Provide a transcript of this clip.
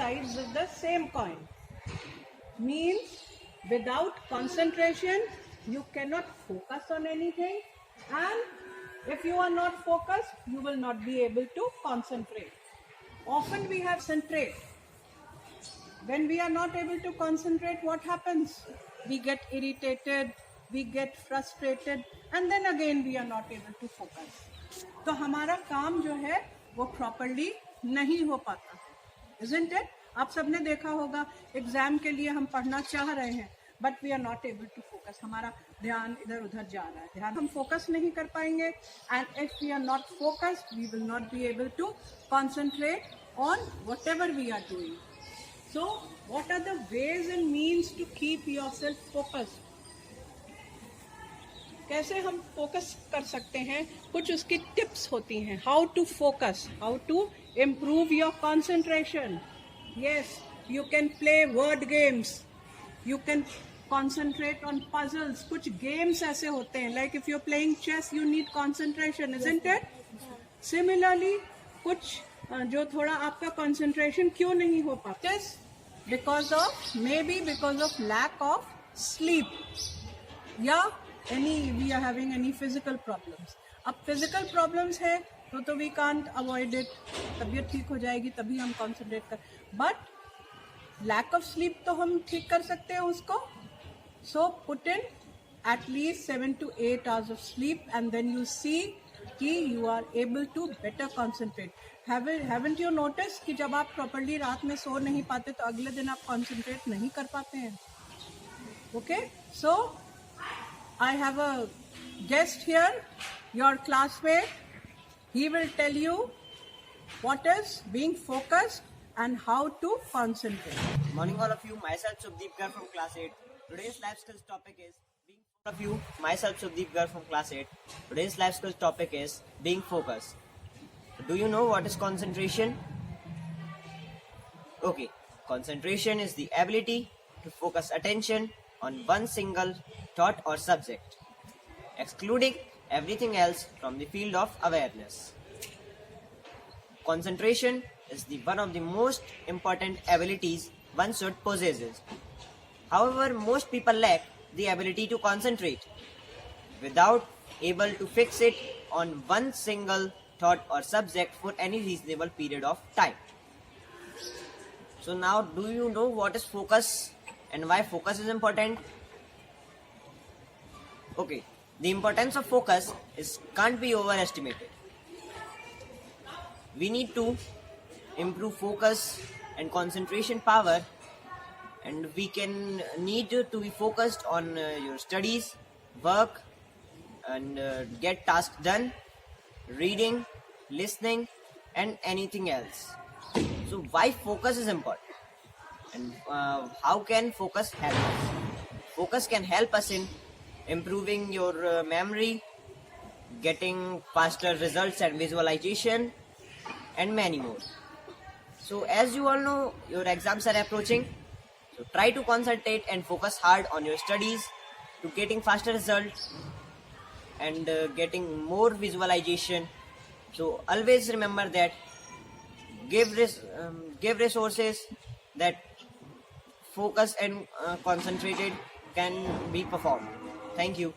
sides of the same coin. Means without concentration, you cannot focus on anything, and if you are not focused, you will not be able to concentrate. Often we have concentrate. When we are not able to concentrate, what happens? We get irritated, we get frustrated, and then again we are not able to focus. तो हमारा काम जो है वो properly नहीं हो पाता है, isn't it? आप सबने देखा होगा एग्जाम के लिए हम पढ़ना चाह रहे हैं, but we are not able to focus. हमारा ध्यान इधर उधर जा रहा है, ध्यान हम फोकस नहीं कर पाएंगे. And if we are not focused, we will not be able to concentrate on whatever we are doing. So, what are the ways and means to keep yourself focused? कैसे हम focus कर सकते हैं? कुछ उसकी tips होती हैं. How to focus, how to improve your concentration. Yes, you can play word games. You can concentrate on puzzles. कुछ games ऐसे होते हैं. Like if you're playing chess, you need concentration, isn't it? Similarly, कुछ जो थोड़ा आपका concentration क्यों नहीं हो पाता? Because of because of lack of sleep, या we are having any physical problems. अब फिजिकल प्रॉब्लम्स है तो वी कांट अवॉइड इट. तबीयत ठीक हो जाएगी तभी हम कॉन्सेंट्रेट कर, बट लैक ऑफ स्लीप तो हम ठीक कर सकते हैं उसको. So put in at least 7 to 8 hours of sleep, and then you see कि you are able to better concentrate. Haven't you noticed कि जब आप properly रात में सो नहीं पाते तो अगले दिन आप concentrate नहीं कर पाते हैं? Okay, so I have a guest here, your classmate. He will tell you what is being focused and how to concentrate. Good morning all of you. Myself Subdeep Gar from class 8. Today's life skills topic is all of you, myself Subdeep Gar from class 8. Today's life skills topic is being focused. Do you know what is concentration? Okay, concentration is the ability to focus attention on one single thought or subject, excluding everything else from the field of awareness. Concentration is one of the most important abilities one should possess. However, most people lack the ability to concentrate without able to fix it on one single thought or subject for any reasonable period of time. So now, do you know what is focus and why focus is important? Okay, the importance of focus can't be overestimated. We need to improve focus and concentration power, and we can need to be focused on your studies, work, and get tasks done, reading, listening, and anything else. So why focus is important, and how can focus help us? Focus can help us in improving your memory, getting faster results and visualization, and many more. So as you all know, your exams are approaching. So try to concentrate and focus hard on your studies to getting faster results and getting more visualization. So always remember that give resources that focus and concentrated can be performed. Thank you.